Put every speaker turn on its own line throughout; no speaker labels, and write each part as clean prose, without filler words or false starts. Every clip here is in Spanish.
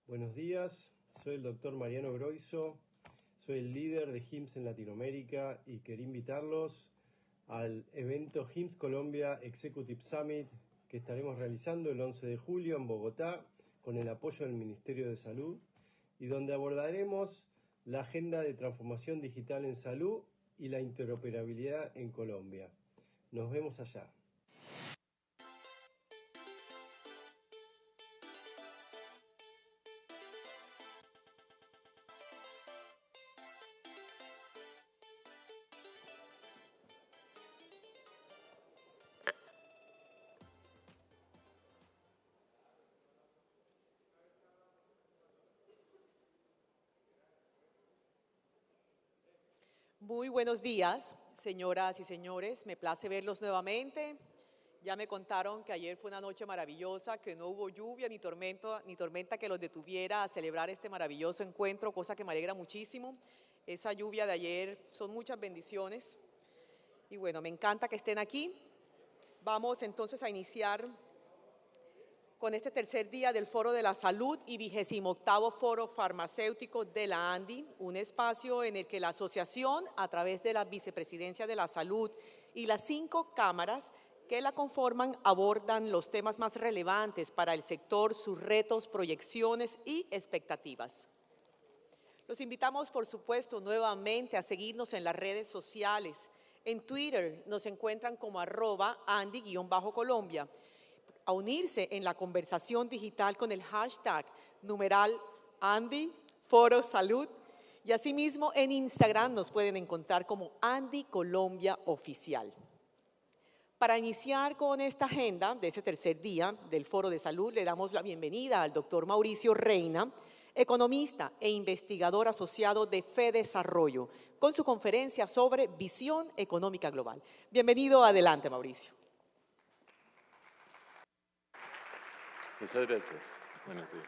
Buenos días, soy el doctor Mariano Groiso, soy el líder de HIMSS en Latinoamérica y quería invitarlos al evento HIMSS Colombia Executive Summit que estaremos realizando el 11 de julio en Bogotá con el apoyo del Ministerio de Salud y donde abordaremos la agenda de transformación digital en salud y la interoperabilidad en Colombia. Nos vemos allá.
Muy buenos días, señoras y señores. Me place verlos nuevamente. Ya me contaron que ayer fue una noche maravillosa, que no hubo lluvia ni tormenta que los detuviera a celebrar este maravilloso encuentro, cosa que me alegra muchísimo. Esa lluvia de ayer son muchas bendiciones. Y bueno, me encanta que estén aquí. Vamos entonces a iniciar con este tercer día del Foro de la Salud y 28º Foro Farmacéutico de la ANDI, un espacio en el que la asociación, a través de la Vicepresidencia de la Salud y las 5 cámaras que la conforman, abordan los temas más relevantes para el sector, sus retos, proyecciones y expectativas. Los invitamos, por supuesto, nuevamente a seguirnos en las redes sociales. En Twitter nos encuentran como @Andi_Colombia. A unirse en la conversación digital con el hashtag #Andi Foro Salud y asimismo en Instagram nos pueden encontrar como Andi Colombia Oficial. Para iniciar con esta agenda de ese tercer día del Foro de Salud, le damos la bienvenida al doctor Mauricio Reina, economista e investigador asociado de FEDesarrollo, con su conferencia sobre visión económica global. Bienvenido, adelante, Mauricio.
Muchas gracias. Buenos días.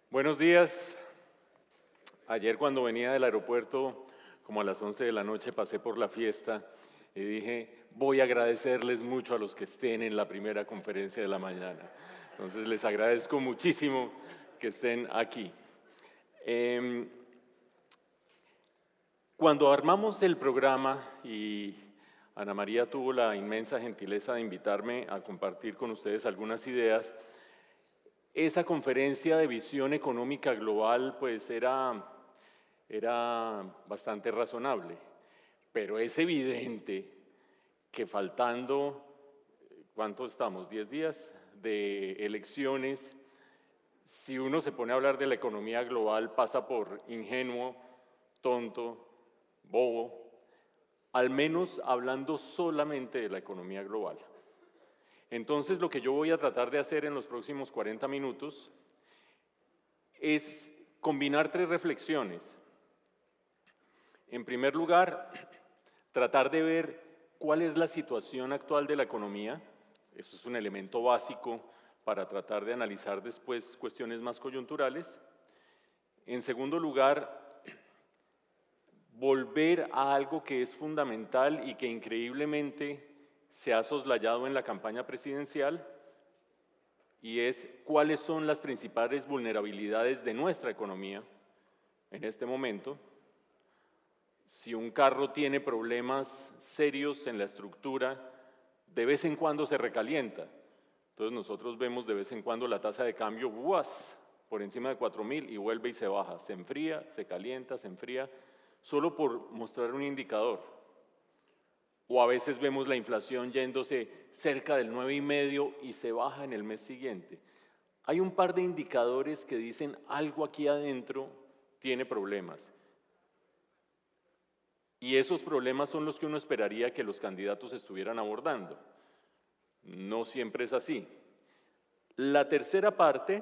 Buenos días. Ayer cuando venía del aeropuerto, como a las 11 de la noche, pasé por la fiesta y dije, voy a agradecerles mucho a los que estén en la primera conferencia de la mañana. Entonces les agradezco muchísimo que estén aquí. Cuando armamos el programa y Ana María tuvo la inmensa gentileza de invitarme a compartir con ustedes algunas ideas, esa conferencia de visión económica global pues era bastante razonable, pero es evidente que faltando, ¿cuánto estamos? 10 días de elecciones, si uno se pone a hablar de la economía global pasa por ingenuo, tonto, bobo, al menos hablando solamente de la economía global. Entonces, lo que yo voy a tratar de hacer en los próximos 40 minutos es combinar 3 reflexiones. En primer lugar, tratar de ver cuál es la situación actual de la economía. Eso es un elemento básico para tratar de analizar después cuestiones más coyunturales. En segundo lugar, volver a algo que es fundamental y que increíblemente se ha soslayado en la campaña presidencial, y es cuáles son las principales vulnerabilidades de nuestra economía en este momento. Si un carro tiene problemas serios en la estructura, de vez en cuando se recalienta. Entonces nosotros vemos de vez en cuando la tasa de cambio por encima de 4.000 y vuelve y se baja, se enfría, se calienta, se enfría, solo por mostrar un indicador. O a veces vemos la inflación yéndose cerca del 9,5 y se baja en el mes siguiente. Hay un par de indicadores que dicen algo aquí adentro tiene problemas. Y esos problemas son los que uno esperaría que los candidatos estuvieran abordando. No siempre es así. La tercera parte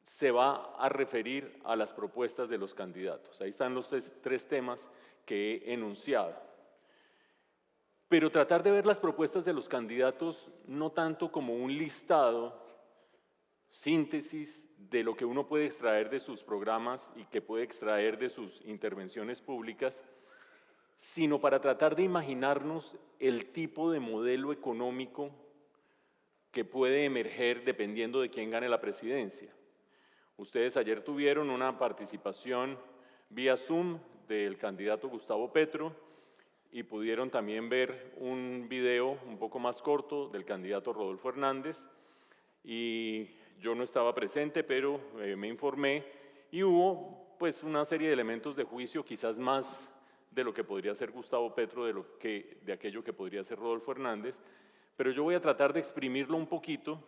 se va a referir a las propuestas de los candidatos. Ahí están los 3 temas que he enunciado. Pero tratar de ver las propuestas de los candidatos no tanto como un listado, síntesis de lo que uno puede extraer de sus programas y que puede extraer de sus intervenciones públicas, sino para tratar de imaginarnos el tipo de modelo económico que puede emerger dependiendo de quién gane la presidencia. Ustedes ayer tuvieron una participación vía Zoom del candidato Gustavo Petro y pudieron también ver un video un poco más corto del candidato Rodolfo Hernández, y yo no estaba presente, pero me informé y hubo pues una serie de elementos de juicio, quizás más de lo que podría ser Gustavo Petro de aquello que podría ser Rodolfo Hernández, pero yo voy a tratar de exprimirlo un poquito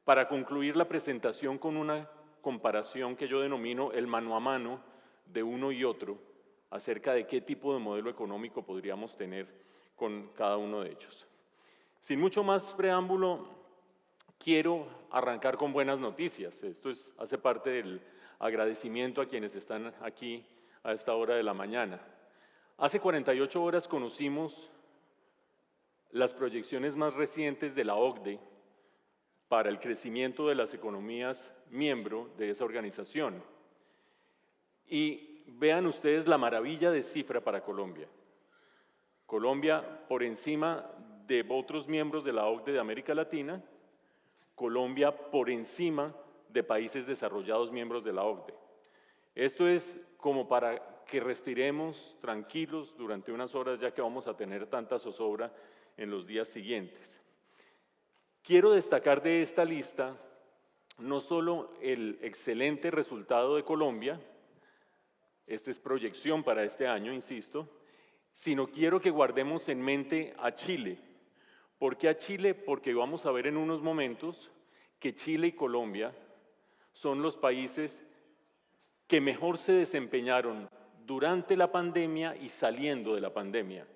para concluir la presentación con una comparación que yo denomino el mano a mano de uno y otro acerca de qué tipo de modelo económico podríamos tener con cada uno de ellos. Sin mucho más preámbulo, quiero arrancar con buenas noticias. Esto hace parte del agradecimiento a quienes están aquí a esta hora de la mañana. Hace 48 horas conocimos las proyecciones más recientes de la OCDE para el crecimiento de las economías miembro de esa organización. Y vean ustedes la maravilla de cifra para Colombia. Colombia por encima de otros miembros de la OCDE de América Latina, Colombia por encima de países desarrollados miembros de la OCDE. Esto es como para que respiremos tranquilos durante unas horas, ya que vamos a tener tanta zozobra en los días siguientes. Quiero destacar de esta lista no solo el excelente resultado de Colombia, esta es proyección para este año, insisto, sino quiero que guardemos en mente a Chile. ¿Por qué a Chile? Porque vamos a ver en unos momentos que Chile y Colombia son los países que mejor se desempeñaron durante la pandemia y saliendo de la pandemia.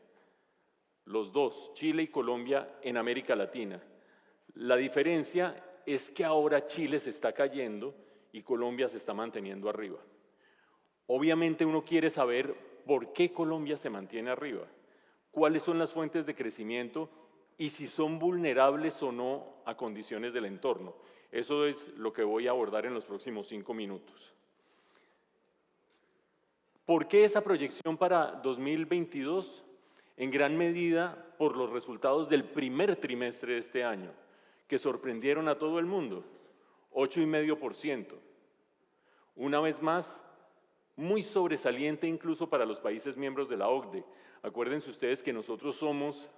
Los dos, Chile y Colombia, en América Latina. La diferencia es que ahora Chile se está cayendo y Colombia se está manteniendo arriba. Obviamente uno quiere saber por qué Colombia se mantiene arriba, cuáles son las fuentes de crecimiento y si son vulnerables o no a condiciones del entorno. Eso es lo que voy a abordar en los próximos 5 minutos. ¿Por qué esa proyección para 2022? En gran medida por los resultados del primer trimestre de este año, que sorprendieron a todo el mundo, 8,5%. Una vez más, muy sobresaliente incluso para los países miembros de la OCDE. Acuérdense ustedes que nosotros somos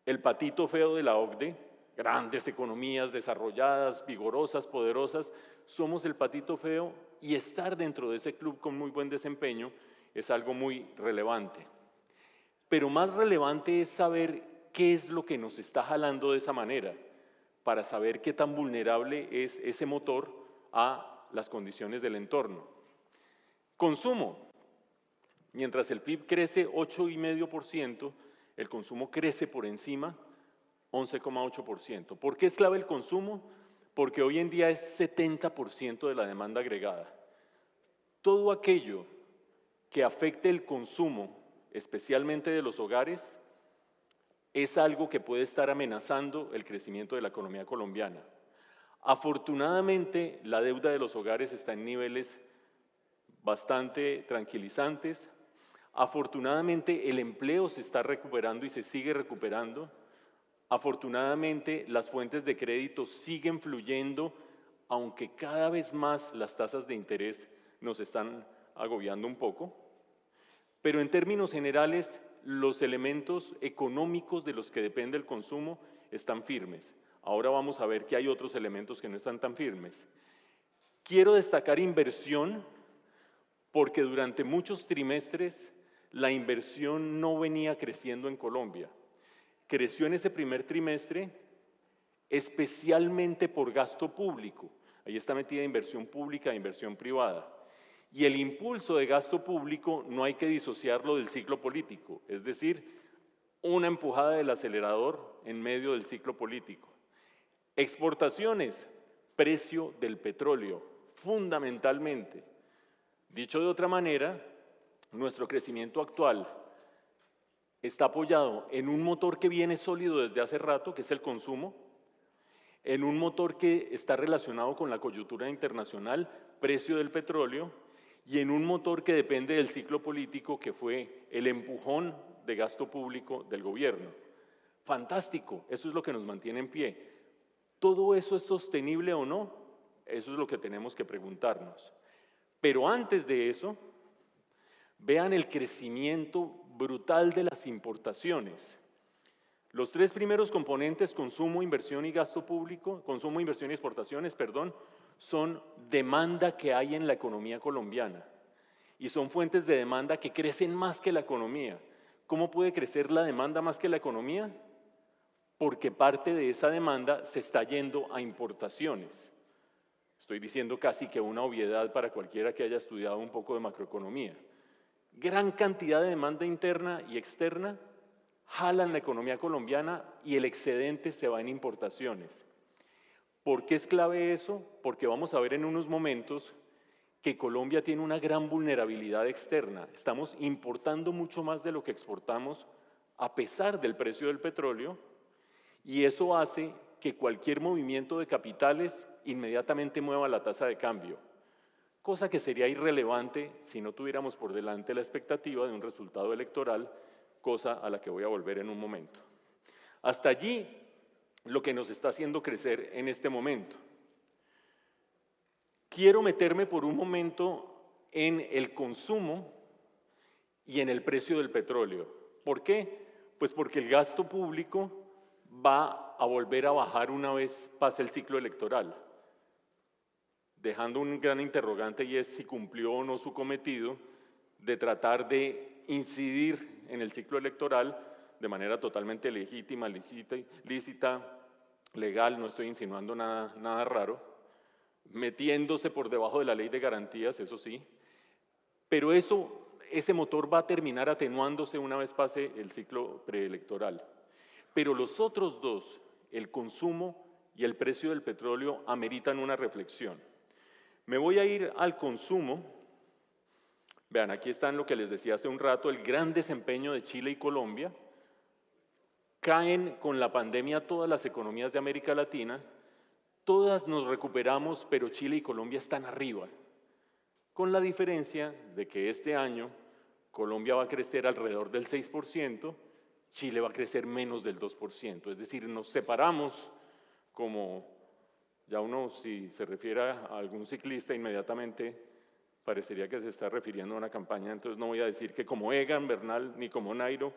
el patito feo de la OCDE, grandes economías desarrolladas, vigorosas, poderosas, somos el patito feo y estar dentro de ese club con muy buen desempeño es algo muy relevante. Pero más relevante es saber qué es lo que nos está jalando de esa manera, para saber qué tan vulnerable es ese motor a las condiciones del entorno. Consumo. Mientras el PIB crece 8,5%, el consumo crece por encima 11,8%. ¿Por qué es clave el consumo? Porque hoy en día es 70% de la demanda agregada. Todo aquello que afecte el consumo, especialmente de los hogares, es algo que puede estar amenazando el crecimiento de la economía colombiana. Afortunadamente, la deuda de los hogares está en niveles bastante tranquilizantes. Afortunadamente, el empleo se está recuperando y se sigue recuperando. Afortunadamente, las fuentes de crédito siguen fluyendo, aunque cada vez más las tasas de interés nos están agobiando un poco. Pero en términos generales, los elementos económicos de los que depende el consumo están firmes. Ahora vamos a ver que hay otros elementos que no están tan firmes. Quiero destacar inversión, porque durante muchos trimestres la inversión no venía creciendo en Colombia. Creció en ese primer trimestre especialmente por gasto público. Ahí está metida inversión pública e inversión privada. Y el impulso de gasto público no hay que disociarlo del ciclo político, es decir, una empujada del acelerador en medio del ciclo político. Exportaciones, precio del petróleo, fundamentalmente. Dicho de otra manera, nuestro crecimiento actual está apoyado en un motor que viene sólido desde hace rato, que es el consumo, en un motor que está relacionado con la coyuntura internacional, precio del petróleo, y en un motor que depende del ciclo político, que fue el empujón de gasto público del gobierno. Fantástico, eso es lo que nos mantiene en pie. ¿Todo eso es sostenible o no? Eso es lo que tenemos que preguntarnos. Pero antes de eso, vean el crecimiento brutal de las importaciones. Los tres primeros componentes, consumo, inversión y gasto público, consumo, inversión y exportaciones, perdón, son demanda que hay en la economía colombiana y son fuentes de demanda que crecen más que la economía. ¿Cómo puede crecer la demanda más que la economía? Porque parte de esa demanda se está yendo a importaciones. Estoy diciendo casi que una obviedad para cualquiera que haya estudiado un poco de macroeconomía. Gran cantidad de demanda interna y externa jalan la economía colombiana y el excedente se va en importaciones. ¿Por qué es clave eso? Porque vamos a ver en unos momentos que Colombia tiene una gran vulnerabilidad externa. Estamos importando mucho más de lo que exportamos a pesar del precio del petróleo, y eso hace que cualquier movimiento de capitales inmediatamente mueva la tasa de cambio, cosa que sería irrelevante si no tuviéramos por delante la expectativa de un resultado electoral, cosa a la que voy a volver en un momento. Hasta allí, lo que nos está haciendo crecer en este momento. Quiero meterme por un momento en el consumo y en el precio del petróleo. ¿Por qué? Pues porque el gasto público va a volver a bajar una vez pase el ciclo electoral, dejando un gran interrogante, y es si cumplió o no su cometido de tratar de incidir en el ciclo electoral de manera totalmente legítima, lícita, legal, no estoy insinuando nada raro, metiéndose por debajo de la ley de garantías, eso sí, pero ese motor va a terminar atenuándose una vez pase el ciclo preelectoral. Pero los otros dos, el consumo y el precio del petróleo, ameritan una reflexión. Me voy a ir al consumo. Vean, aquí están lo que les decía hace un rato, el gran desempeño de Chile y Colombia. Caen con la pandemia todas las economías de América Latina, todas nos recuperamos, pero Chile y Colombia están arriba, con la diferencia de que este año Colombia va a crecer alrededor del 6%, Chile va a crecer menos del 2%, es decir, nos separamos como, ya uno si se refiere a algún ciclista inmediatamente parecería que se está refiriendo a una campaña, entonces no voy a decir que como Egan Bernal ni como Nairo,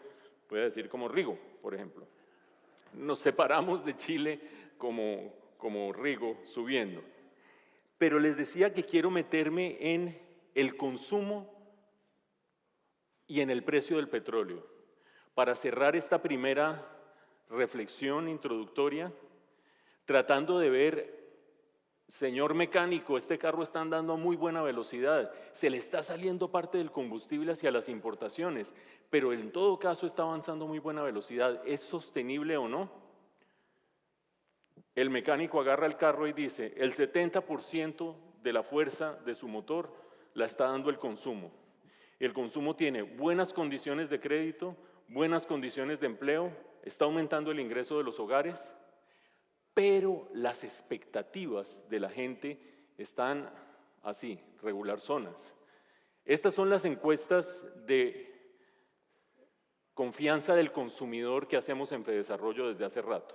voy a decir como Rigo, por ejemplo. Nos separamos de Chile como Rigo subiendo. Pero les decía que quiero meterme en el consumo y en el precio del petróleo. Para cerrar esta primera reflexión introductoria, tratando de ver, señor mecánico, este carro está andando a muy buena velocidad, se le está saliendo parte del combustible hacia las importaciones, pero en todo caso está avanzando a muy buena velocidad, ¿es sostenible o no? El mecánico agarra el carro y dice, el 70% de la fuerza de su motor la está dando el consumo. El consumo tiene buenas condiciones de crédito, buenas condiciones de empleo, está aumentando el ingreso de los hogares, pero las expectativas de la gente están así, regular zonas. Estas son las encuestas de confianza del consumidor que hacemos en Fedesarrollo desde hace rato.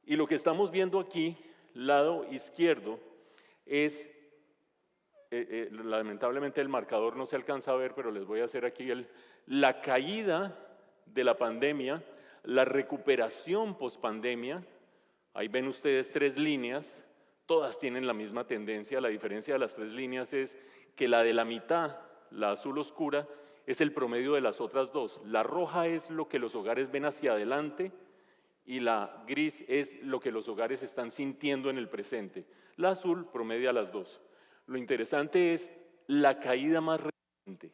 Y lo que estamos viendo aquí, lado izquierdo, es, lamentablemente el marcador no se alcanza a ver, pero les voy a hacer aquí la caída de la pandemia, la recuperación pospandemia. Ahí ven ustedes tres líneas, todas tienen la misma tendencia, la diferencia de las tres líneas es que la de la mitad, la azul oscura, es el promedio de las otras dos. La roja es lo que los hogares ven hacia adelante y la gris es lo que los hogares están sintiendo en el presente. La azul promedia las dos. Lo interesante es la caída más reciente.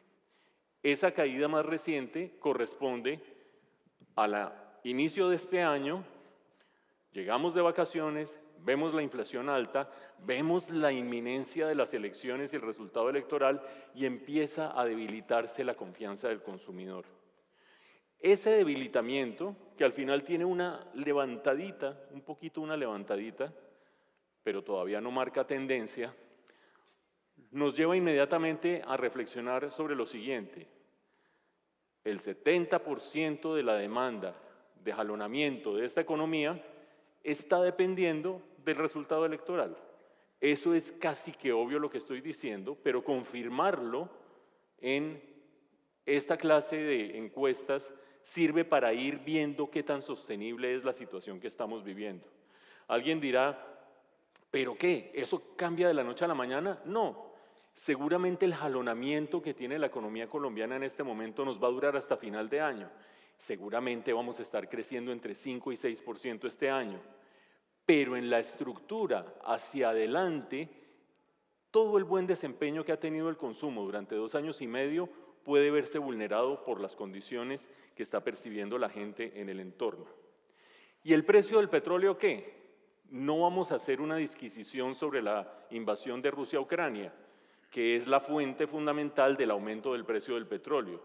Esa caída más reciente corresponde al inicio de este año, llegamos de vacaciones, vemos la inflación alta, vemos la inminencia de las elecciones y el resultado electoral y empieza a debilitarse la confianza del consumidor. Ese debilitamiento, que al final tiene una levantadita, un poquito una levantadita, pero todavía no marca tendencia, nos lleva inmediatamente a reflexionar sobre lo siguiente. El 70% de la demanda de jalonamiento de esta economía está dependiendo del resultado electoral. Eso es casi que obvio lo que estoy diciendo, pero confirmarlo en esta clase de encuestas sirve para ir viendo qué tan sostenible es la situación que estamos viviendo. Alguien dirá, ¿pero qué? ¿Eso cambia de la noche a la mañana? No. Seguramente el jalonamiento que tiene la economía colombiana en este momento nos va a durar hasta final de año. Seguramente vamos a estar creciendo entre 5 y 6% este año. Pero en la estructura hacia adelante, todo el buen desempeño que ha tenido el consumo durante 2 años y medio puede verse vulnerado por las condiciones que está percibiendo la gente en el entorno. ¿Y el precio del petróleo qué? No vamos a hacer una disquisición sobre la invasión de Rusia a Ucrania, que es la fuente fundamental del aumento del precio del petróleo.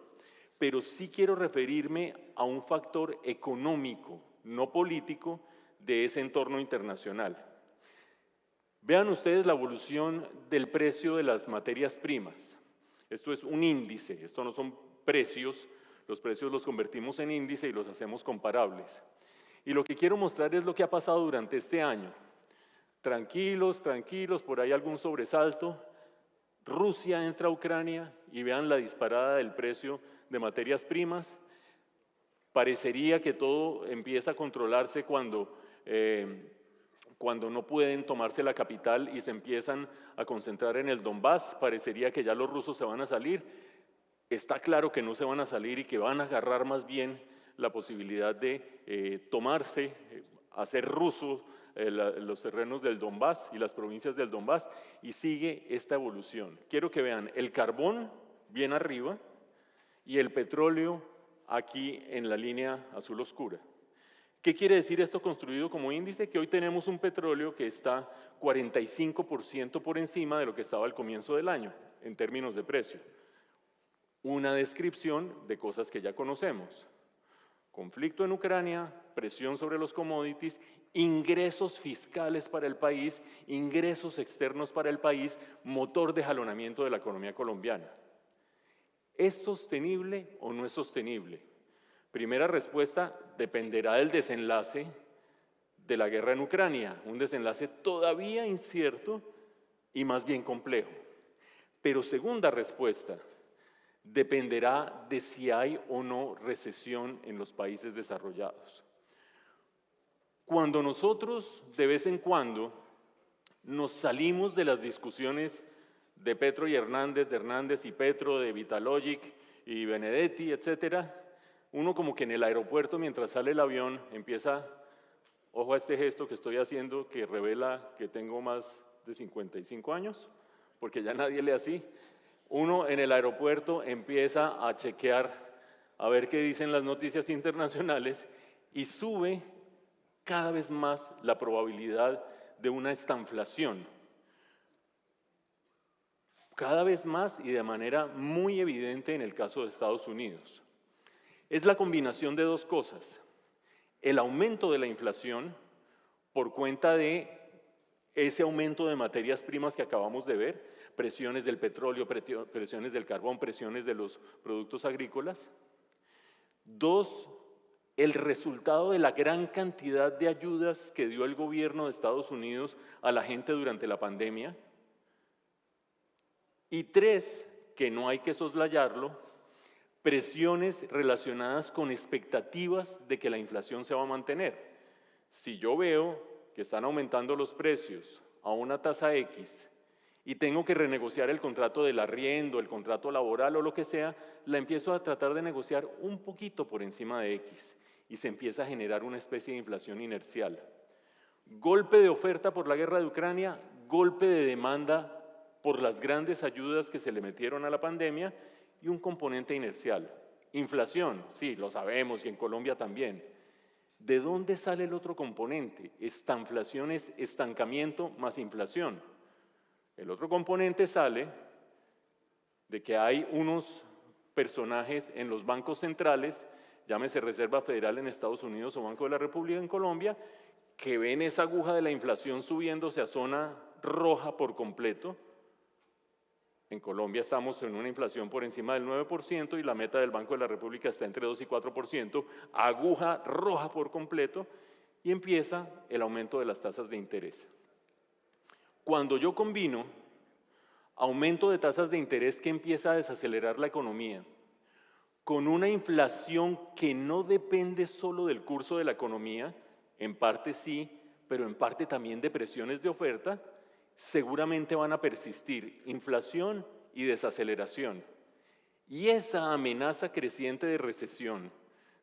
Pero sí quiero referirme a un factor económico, no político, de ese entorno internacional. Vean ustedes la evolución del precio de las materias primas. Esto es un índice, esto no son precios, los precios los convertimos en índice y los hacemos comparables. Y lo que quiero mostrar es lo que ha pasado durante este año. Tranquilos, tranquilos, por ahí algún sobresalto. Rusia entra a Ucrania y vean la disparada del precio de materias primas. Parecería que todo empieza a controlarse cuando no pueden tomarse la capital y se empiezan a concentrar en el Donbass. Parecería que ya los rusos se van a salir. Está claro que no se van a salir y que van a agarrar más bien la posibilidad de hacer rusos los terrenos del Donbass y las provincias del Donbass, y sigue esta evolución. Quiero que vean el carbón bien arriba y el petróleo aquí en la línea azul oscura. ¿Qué quiere decir esto construido como índice? Que hoy tenemos un petróleo que está 45% por encima de lo que estaba al comienzo del año, en términos de precio. Una descripción de cosas que ya conocemos. Conflicto en Ucrania, presión sobre los commodities, ingresos fiscales para el país, ingresos externos para el país, motor de jalonamiento de la economía colombiana. ¿Es sostenible o no es sostenible? Primera respuesta, dependerá del desenlace de la guerra en Ucrania, un desenlace todavía incierto y más bien complejo. Pero segunda respuesta, dependerá de si hay o no recesión en los países desarrollados. Cuando nosotros de vez en cuando nos salimos de las discusiones de Petro y Hernández, de Hernández y Petro, de Vitalogic y Benedetti, etcétera, uno como que en el aeropuerto mientras sale el avión empieza, ojo a este gesto que estoy haciendo que revela que tengo más de 55 años, porque ya nadie lee así. Uno en el aeropuerto empieza a chequear, a ver qué dicen las noticias internacionales y sube cada vez más la probabilidad de una estanflación. Cada vez más y de manera muy evidente en el caso de Estados Unidos. Es la combinación de dos cosas. El aumento de la inflación por cuenta de ese aumento de materias primas que acabamos de ver, presiones del petróleo, presiones del carbón, presiones de los productos agrícolas. Dos, el resultado de la gran cantidad de ayudas que dio el gobierno de Estados Unidos a la gente durante la pandemia. Y tres, que no hay que soslayarlo, presiones relacionadas con expectativas de que la inflación se va a mantener. Si yo veo que están aumentando los precios a una tasa X y tengo que renegociar el contrato del arriendo, el contrato laboral o lo que sea, la empiezo a tratar de negociar un poquito por encima de X y se empieza a generar una especie de inflación inercial. Golpe de oferta por la guerra de Ucrania, golpe de demanda por las grandes ayudas que se le metieron a la pandemia y un componente inercial. Inflación, sí, lo sabemos, y en Colombia también. ¿De dónde sale el otro componente? Estanflación es estancamiento más inflación. El otro componente sale de que hay unos personajes en los bancos centrales, llámese Reserva Federal en Estados Unidos o Banco de la República en Colombia, que ven esa aguja de la inflación subiéndose a zona roja por completo En Colombia estamos en una inflación por encima del 9% y la meta del Banco de la República está entre 2 y 4%, aguja roja por completo, y empieza el aumento de las tasas de interés. Cuando yo combino aumento de tasas de interés que empieza a desacelerar la economía, con una inflación que no depende solo del curso de la economía, en parte sí, pero en parte también de presiones de oferta, seguramente van a persistir inflación y desaceleración. Y esa amenaza creciente de recesión,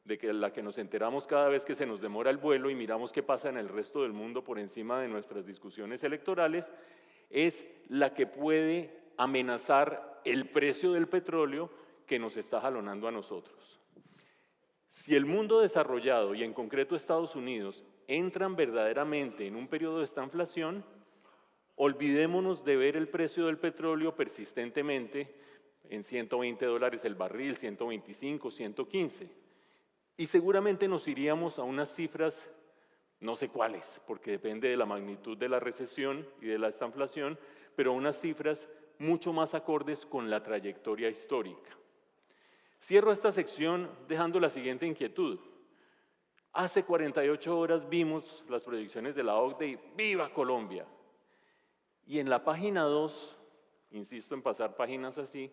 de la que nos enteramos cada vez que se nos demora el vuelo y miramos qué pasa en el resto del mundo por encima de nuestras discusiones electorales, es la que puede amenazar el precio del petróleo que nos está jalonando a nosotros. Si el mundo desarrollado, y en concreto Estados Unidos, entran verdaderamente en un periodo de estanflación, olvidémonos de ver el precio del petróleo persistentemente en $120 el barril, 125, 115. Y seguramente nos iríamos a unas cifras, no sé cuáles, porque depende de la magnitud de la recesión y de la estanflación, pero unas cifras mucho más acordes con la trayectoria histórica. Cierro esta sección dejando la siguiente inquietud. Hace 48 horas vimos las proyecciones de la OCDE y ¡viva Colombia! Y en la página 2, insisto en pasar páginas así,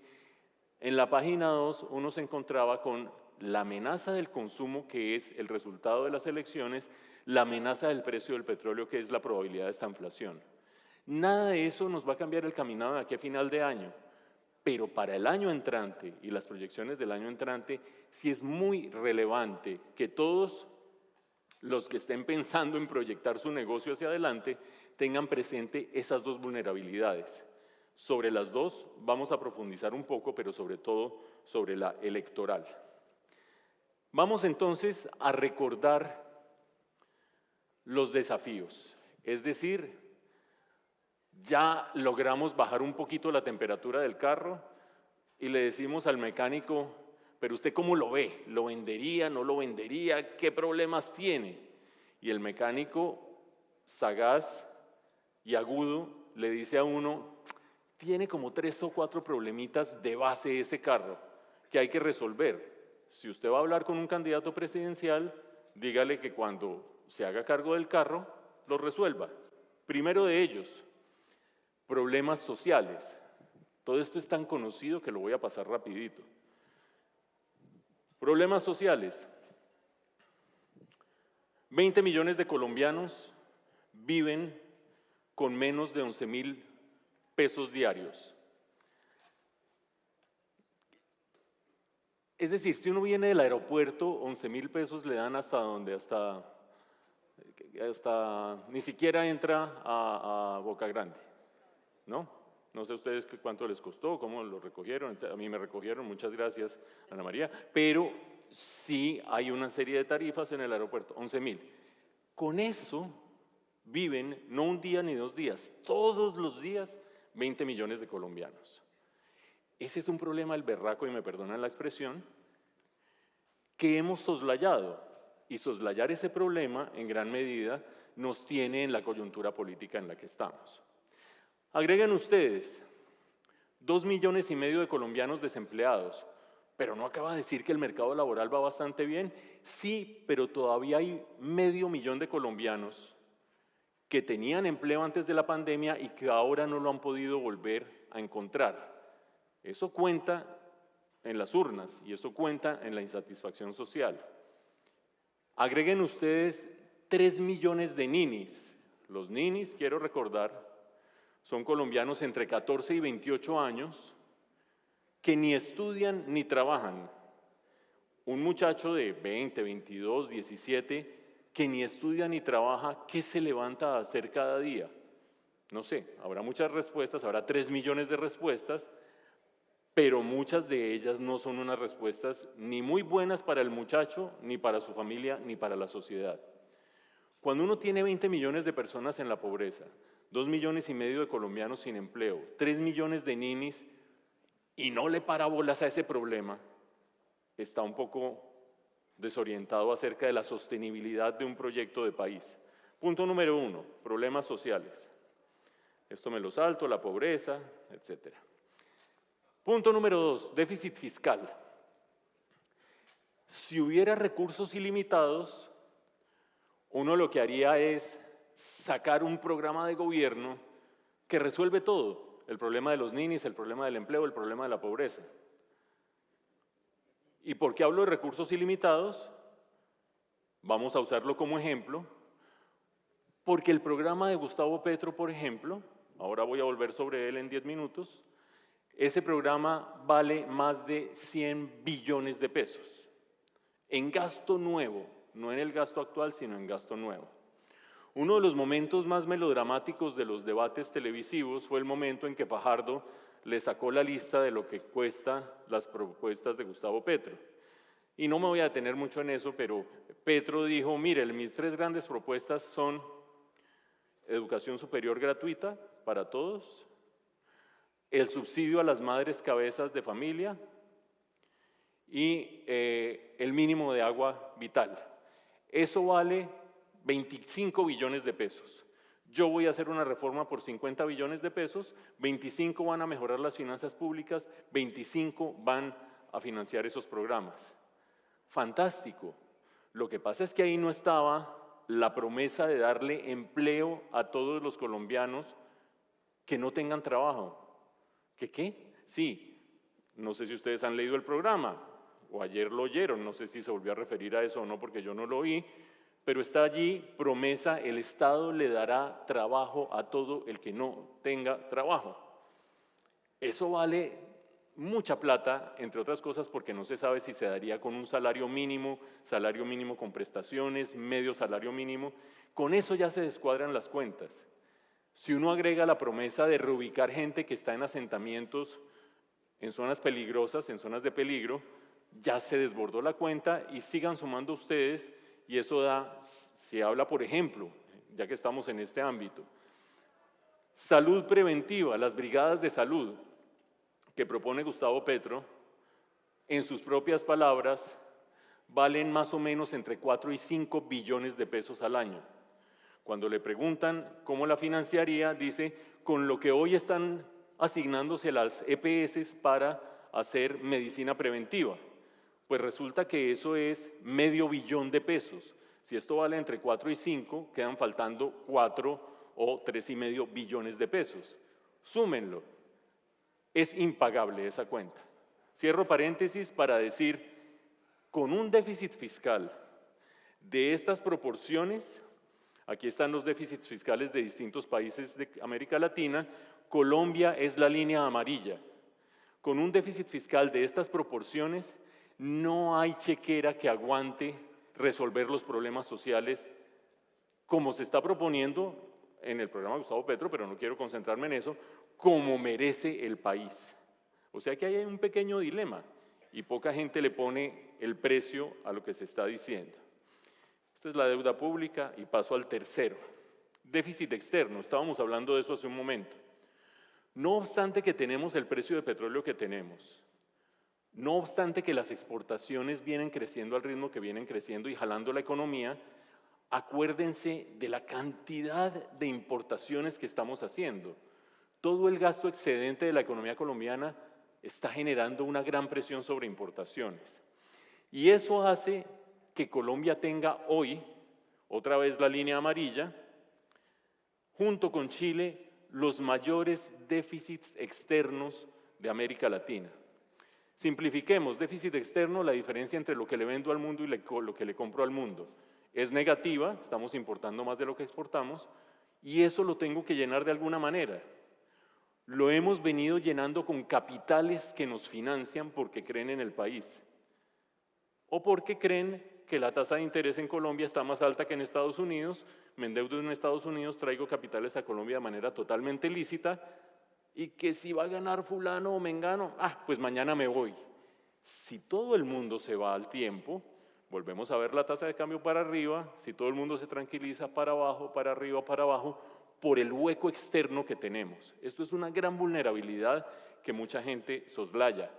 en la página 2 uno se encontraba con la amenaza del consumo, que es el resultado de las elecciones, la amenaza del precio del petróleo, que es la probabilidad de esta inflación. Nada de eso nos va a cambiar el caminado de aquí a final de año, pero para el año entrante y las proyecciones del año entrante, sí es muy relevante que todos los que estén pensando en proyectar su negocio hacia adelante tengan presente esas dos vulnerabilidades. Sobre las dos vamos a profundizar un poco, pero sobre todo sobre la electoral. Vamos entonces a recordar los desafíos, es decir, ya logramos bajar un poquito la temperatura del carro y le decimos al mecánico, pero usted ¿cómo lo ve? ¿Lo vendería? ¿No lo vendería? ¿Qué problemas tiene? Y el mecánico, sagaz y agudo, le dice a uno, tiene como 3 o 4 problemitas de base ese carro que hay que resolver. Si usted va a hablar con un candidato presidencial, dígale que cuando se haga cargo del carro, lo resuelva. Primero de ellos, problemas sociales. Todo esto es tan conocido que lo voy a pasar rapidito. Problemas sociales. 20 millones de colombianos viven con menos de 11.000 pesos diarios. Es decir, si uno viene del aeropuerto, 11.000 pesos le dan hasta donde, hasta ni siquiera entra a Boca Grande, ¿no? No sé ustedes cuánto les costó, cómo lo recogieron, a mí me recogieron, muchas gracias Ana María, pero sí hay una serie de tarifas en el aeropuerto, 11.000. Con eso viven no un día ni 2 días, todos los días 20 millones de colombianos. Ese es un problema del berraco, y me perdonan la expresión, que hemos soslayado, y soslayar ese problema en gran medida nos tiene en la coyuntura política en la que estamos. Agreguen ustedes 2,5 millones de colombianos desempleados, pero no acaba de decir que el mercado laboral va bastante bien. Sí, pero todavía hay 500,000 de colombianos que tenían empleo antes de la pandemia y que ahora no lo han podido volver a encontrar. Eso cuenta en las urnas y eso cuenta en la insatisfacción social. Agreguen ustedes 3 millones de ninis. Los ninis, quiero recordar, son colombianos entre 14 y 28 años que ni estudian ni trabajan. Un muchacho de 20, 22, 17 que ni estudia ni trabaja, ¿qué se levanta a hacer cada día? No sé, habrá muchas respuestas, habrá 3 millones de respuestas, pero muchas de ellas no son unas respuestas ni muy buenas para el muchacho, ni para su familia, ni para la sociedad. Cuando uno tiene 20 millones de personas en la pobreza, 2,5 millones de colombianos sin empleo, 3 millones de ninis, y no le para bolas a ese problema, está un poco desorientado acerca de la sostenibilidad de un proyecto de país. Punto número 1, problemas sociales. Esto me lo salto, la pobreza, etc. Punto número 2, déficit fiscal. Si hubiera recursos ilimitados, uno lo que haría es sacar un programa de gobierno que resuelve todo, el problema de los ninis, el problema del empleo, el problema de la pobreza. ¿Y por qué hablo de recursos ilimitados? Vamos a usarlo como ejemplo, porque el programa de Gustavo Petro, por ejemplo, ahora voy a volver sobre él en 10 minutos, ese programa vale más de 100 billones de pesos en gasto nuevo, no en el gasto actual, sino en gasto nuevo. Uno de los momentos más melodramáticos de los debates televisivos fue el momento en que Fajardo le sacó la lista de lo que cuesta las propuestas de Gustavo Petro. Y no me voy a detener mucho en eso, pero Petro dijo, mire, mis 3 grandes propuestas son educación superior gratuita para todos, el subsidio a las madres cabezas de familia y el mínimo de agua vital. Eso vale 25 billones de pesos. Yo voy a hacer una reforma por 50 billones de pesos, 25 van a mejorar las finanzas públicas, 25 van a financiar esos programas. Fantástico. Lo que pasa es que ahí no estaba la promesa de darle empleo a todos los colombianos que no tengan trabajo. ¿Qué? Sí, no sé si ustedes han leído el programa, o ayer lo oyeron, no sé si se volvió a referir a eso o no, porque yo no lo oí, pero está allí promesa, el Estado le dará trabajo a todo el que no tenga trabajo. Eso vale mucha plata, entre otras cosas porque no se sabe si se daría con un salario mínimo con prestaciones, medio salario mínimo. Con eso ya se descuadran las cuentas. Si uno agrega la promesa de reubicar gente que está en asentamientos, en zonas peligrosas, en zonas de peligro, ya se desbordó la cuenta y sigan sumando ustedes y eso da, se habla por ejemplo, ya que estamos en este ámbito, salud preventiva, las brigadas de salud que propone Gustavo Petro, en sus propias palabras, valen más o menos entre 4 y 5 billones de pesos al año. Cuando le preguntan cómo la financiaría, dice, con lo que hoy están asignándose las EPS para hacer medicina preventiva. Pues resulta que eso es medio billón de pesos. Si esto vale entre 4 y 5, quedan faltando 4 o 3,5 billones de pesos. Súmenlo. Es impagable esa cuenta. Cierro paréntesis para decir, con un déficit fiscal de estas proporciones, aquí están los déficits fiscales de distintos países de América Latina, Colombia es la línea amarilla. Con un déficit fiscal de estas proporciones, no hay chequera que aguante resolver los problemas sociales como se está proponiendo en el programa de Gustavo Petro, pero no quiero concentrarme en eso, como merece el país. O sea que ahí hay un pequeño dilema y poca gente le pone el precio a lo que se está diciendo. Esta es la deuda pública y paso al tercero. Déficit externo, estábamos hablando de eso hace un momento. No obstante que tenemos el precio de petróleo que tenemos, no obstante que las exportaciones vienen creciendo al ritmo que vienen creciendo y jalando la economía, acuérdense de la cantidad de importaciones que estamos haciendo. Todo el gasto excedente de la economía colombiana está generando una gran presión sobre importaciones. Y eso hace que Colombia tenga hoy, otra vez la línea amarilla, junto con Chile, los mayores déficits externos de América Latina. Simplifiquemos, déficit externo, la diferencia entre lo que le vendo al mundo y lo que le compro al mundo. Es negativa, estamos importando más de lo que exportamos, y eso lo tengo que llenar de alguna manera. Lo hemos venido llenando con capitales que nos financian porque creen en el país, o porque creen que la tasa de interés en Colombia está más alta que en Estados Unidos, me endeudo en Estados Unidos, traigo capitales a Colombia de manera totalmente lícita, y que si va a ganar fulano o mengano, pues mañana me voy. Si todo el mundo se va al tiempo, volvemos a ver la tasa de cambio para arriba, si todo el mundo se tranquiliza para abajo, para arriba, para abajo, por el hueco externo que tenemos. Esto es una gran vulnerabilidad que mucha gente soslaya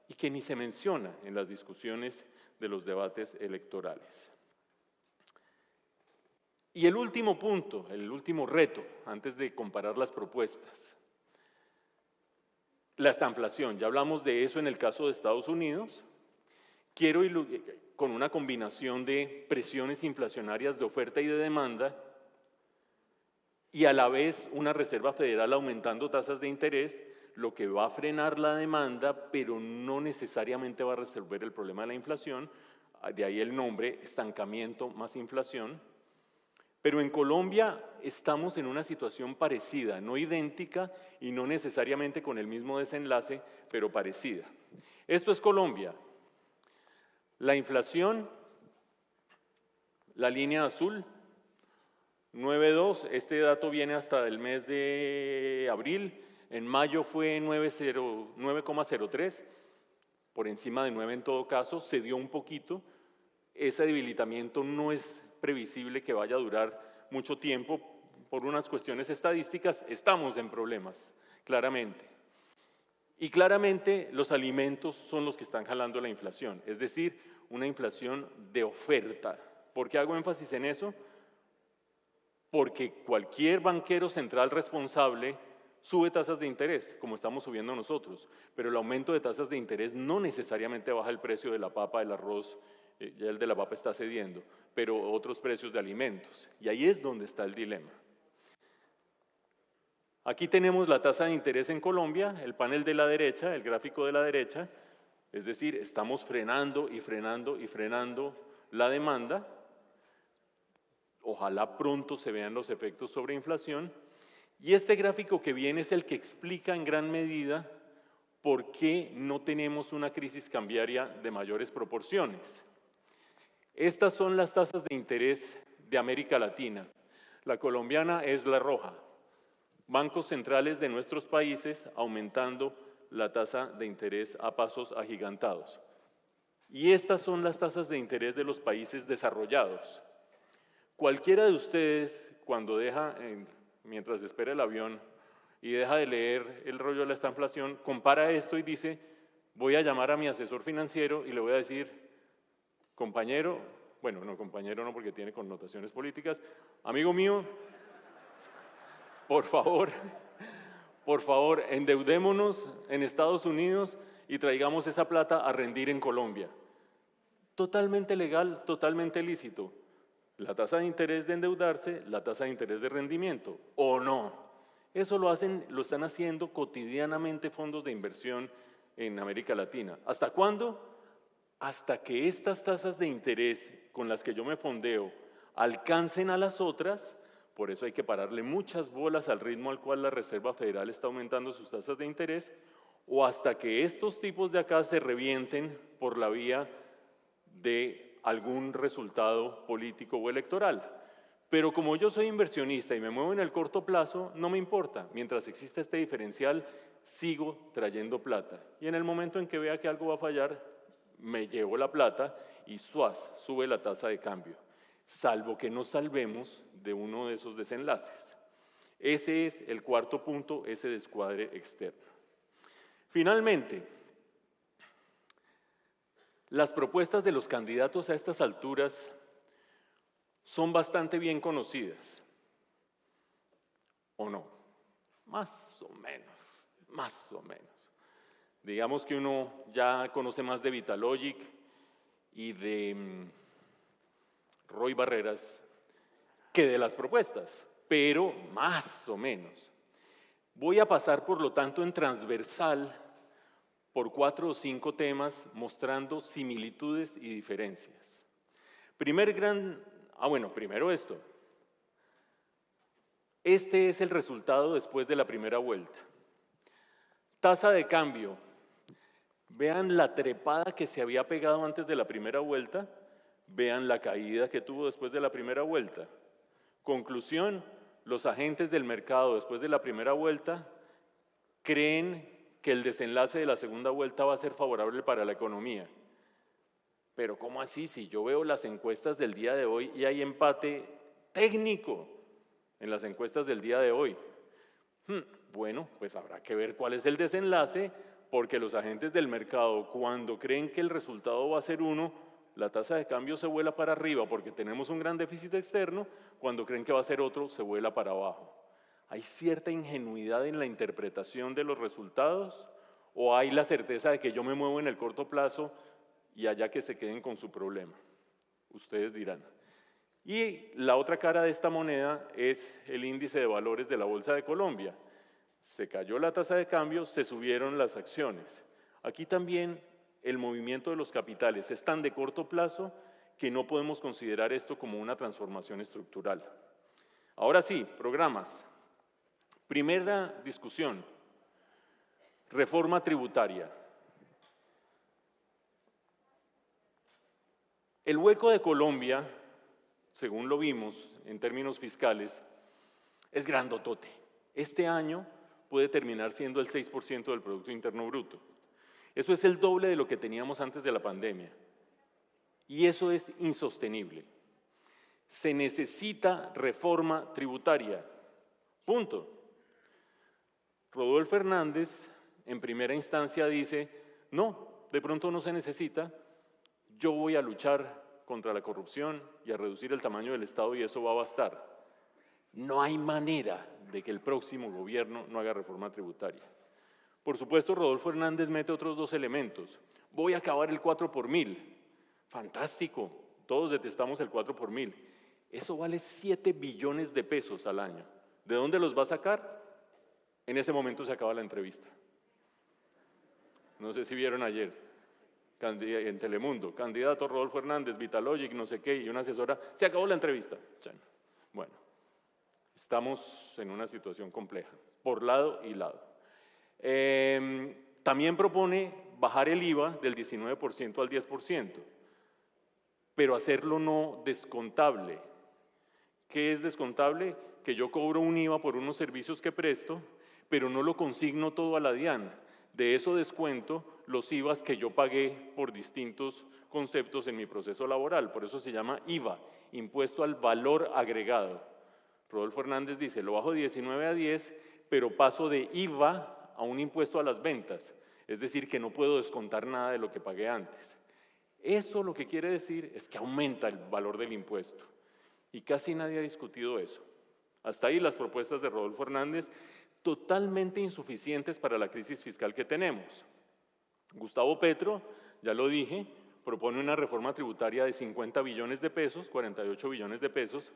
y que ni se menciona en las discusiones de los debates electorales. Y el último punto, el último reto, antes de comparar las propuestas. La estanflación, ya hablamos de eso en el caso de Estados Unidos. Quiero, con una combinación de presiones inflacionarias de oferta y de demanda, y a la vez una Reserva Federal aumentando tasas de interés, lo que va a frenar la demanda, pero no necesariamente va a resolver el problema de la inflación, de ahí el nombre, estancamiento más inflación. Pero en Colombia estamos en una situación parecida, no idéntica y no necesariamente con el mismo desenlace, pero parecida. Esto es Colombia. La inflación, la línea azul, 9,2, este dato viene hasta el mes de abril, en mayo fue 9,03, por encima de 9 en todo caso, se dio un poquito, ese debilitamiento no es previsible que vaya a durar mucho tiempo por unas cuestiones estadísticas, estamos en problemas, claramente. Y claramente los alimentos son los que están jalando la inflación, es decir, una inflación de oferta. ¿Por qué hago énfasis en eso? Porque cualquier banquero central responsable sube tasas de interés, como estamos subiendo nosotros, pero el aumento de tasas de interés no necesariamente baja el precio de la papa, del arroz, ya el de la papa está cediendo, pero otros precios de alimentos. Y ahí es donde está el dilema. Aquí tenemos la tasa de interés en Colombia, el panel de la derecha, el gráfico de la derecha, es decir, estamos frenando y frenando y frenando la demanda. Ojalá pronto se vean los efectos sobre inflación. Y este gráfico que viene es el que explica en gran medida por qué no tenemos una crisis cambiaria de mayores proporciones. Estas son las tasas de interés de América Latina. La colombiana es la roja. Bancos centrales de nuestros países aumentando la tasa de interés a pasos agigantados. Y estas son las tasas de interés de los países desarrollados. Cualquiera de ustedes, cuando deja, mientras espera el avión y deja de leer el rollo de la estanflación, compara esto y dice, voy a llamar a mi asesor financiero y le voy a decir, compañero, bueno, no compañero no porque tiene connotaciones políticas, amigo mío, por favor, endeudémonos en Estados Unidos y traigamos esa plata a rendir en Colombia. Totalmente legal, totalmente lícito. La tasa de interés de endeudarse, la tasa de interés de rendimiento, ¿o no? Eso lo están haciendo cotidianamente fondos de inversión en América Latina. ¿Hasta cuándo? Hasta que estas tasas de interés con las que yo me fondeo alcancen a las otras, por eso hay que pararle muchas bolas al ritmo al cual la Reserva Federal está aumentando sus tasas de interés, o hasta que estos tipos de acá se revienten por la vía de algún resultado político o electoral. Pero como yo soy inversionista y me muevo en el corto plazo, no me importa. Mientras exista este diferencial, sigo trayendo plata. Y en el momento en que vea que algo va a fallar, me llevo la plata y sube la tasa de cambio. Salvo que nos salvemos de uno de esos desenlaces. Ese es el cuarto punto, ese descuadre externo. Finalmente, las propuestas de los candidatos a estas alturas son bastante bien conocidas, ¿o no? Más o menos, más o menos. Digamos que uno ya conoce más de Vitalogic y de Roy Barreras que de las propuestas, pero más o menos. Voy a pasar, por lo tanto, en transversal por 4 o 5 temas mostrando similitudes y diferencias. Primero esto. Este es el resultado después de la primera vuelta. Tasa de cambio. Vean la trepada que se había pegado antes de la primera vuelta, vean la caída que tuvo después de la primera vuelta. Conclusión, los agentes del mercado después de la primera vuelta creen que el desenlace de la segunda vuelta va a ser favorable para la economía. Pero ¿cómo así? Si yo veo las encuestas del día de hoy y hay empate técnico en las encuestas del día de hoy. Bueno, pues habrá que ver cuál es el desenlace, porque los agentes del mercado, cuando creen que el resultado va a ser uno, la tasa de cambio se vuela para arriba porque tenemos un gran déficit externo, cuando creen que va a ser otro, se vuela para abajo. Hay cierta ingenuidad en la interpretación de los resultados ¿O hay la certeza de que yo me muevo en el corto plazo y allá que se queden con su problema? Ustedes dirán. Y la otra cara de esta moneda es el índice de valores de la Bolsa de Colombia. Se cayó la tasa de cambio, se subieron las acciones. Aquí también el movimiento de los capitales es tan de corto plazo que no podemos considerar esto como una transformación estructural. Ahora sí, programas. Primera discusión, reforma tributaria. El hueco de Colombia, según lo vimos en términos fiscales, es grandotote. Este año puede terminar siendo el 6% del Producto Interno Bruto. Eso es el doble de lo que teníamos antes de la pandemia. Y eso es insostenible. Se necesita reforma tributaria. Punto. Rodolfo Hernández, en primera instancia, dice, no, de pronto no se necesita, yo voy a luchar contra la corrupción y a reducir el tamaño del Estado y eso va a bastar. No hay manera de que el próximo gobierno no haga reforma tributaria. Por supuesto, Rodolfo Hernández mete otros dos elementos. Voy a acabar el 4 por mil. Fantástico, todos detestamos el 4 por mil. Eso vale 7 billones de pesos al año. ¿De dónde los va a sacar? En ese momento se acaba la entrevista. No sé si vieron ayer, en Telemundo, candidato Rodolfo Hernández, Vitalogic, no sé qué, y una asesora, se acabó la entrevista. Bueno, estamos en una situación compleja, por lado y lado. También propone bajar el IVA del 19% al 10%, pero hacerlo no descontable. ¿Qué es descontable? Que yo cobro un IVA por unos servicios que presto, pero no lo consigno todo a la DIAN. De eso descuento los IVAs que yo pagué por distintos conceptos en mi proceso laboral. Por eso se llama IVA, Impuesto al Valor Agregado. Rodolfo Hernández dice, lo bajo de 19 a 10, pero paso de IVA a un impuesto a las ventas. Es decir, que no puedo descontar nada de lo que pagué antes. Eso lo que quiere decir es que aumenta el valor del impuesto. Y casi nadie ha discutido eso. Hasta ahí las propuestas de Rodolfo Hernández, totalmente insuficientes para la crisis fiscal que tenemos. Gustavo Petro, ya lo dije, propone una reforma tributaria de 50 billones de pesos, 48 billones de pesos.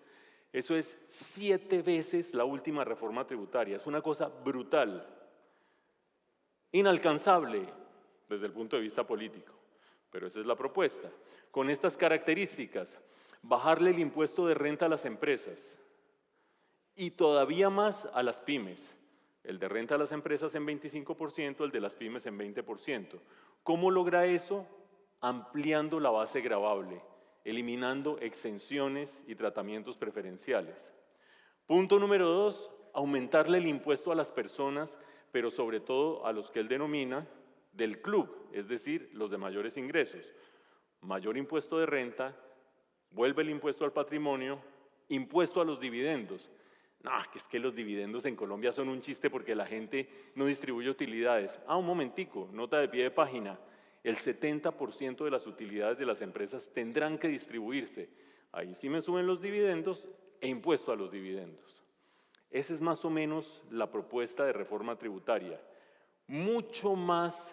Eso es 7 veces la última reforma tributaria. Es una cosa brutal, inalcanzable desde el punto de vista político, pero esa es la propuesta. Con estas características, bajarle el impuesto de renta a las empresas y todavía más a las pymes. El de renta a las empresas en 25%, el de las pymes en 20%. ¿Cómo logra eso? Ampliando la base gravable, eliminando exenciones y tratamientos preferenciales. Punto número 2, aumentarle el impuesto a las personas, pero sobre todo a los que él denomina del club, es decir, los de mayores ingresos. Mayor impuesto de renta, vuelve el impuesto al patrimonio, impuesto a los dividendos. No, que es que los dividendos en Colombia son un chiste porque la gente no distribuye utilidades. Un momentico, nota de pie de página. El 70% de las utilidades de las empresas tendrán que distribuirse. Ahí sí me suben los dividendos e impuesto a los dividendos. Esa es más o menos la propuesta de reforma tributaria. Mucho más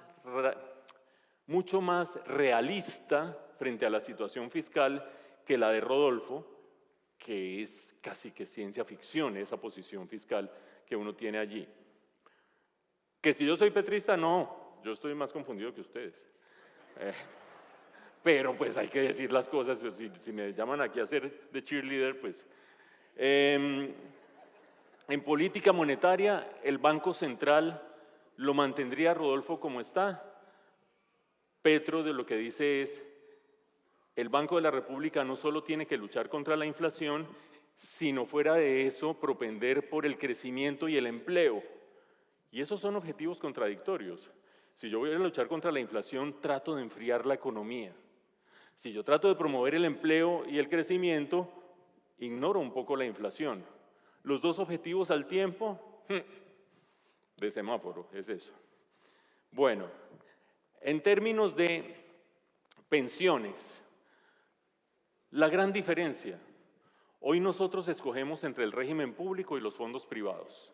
realista frente a la situación fiscal que la de Rodolfo, que es casi que ciencia ficción esa posición fiscal que uno tiene allí. Que si yo soy petrista, no, yo estoy más confundido que ustedes. Pero pues hay que decir las cosas, si me llaman aquí a ser de cheerleader, pues. En política monetaria, el Banco Central lo mantendría Rodolfo como está. Petro de lo que dice es, el Banco de la República no solo tiene que luchar contra la inflación, sino fuera de eso, propender por el crecimiento y el empleo. Y esos son objetivos contradictorios. Si yo voy a luchar contra la inflación, trato de enfriar la economía. Si yo trato de promover el empleo y el crecimiento, ignoro un poco la inflación. Los dos objetivos al tiempo, de semáforo, es eso. Bueno, en términos de pensiones, la gran diferencia. Hoy nosotros escogemos entre el régimen público y los fondos privados.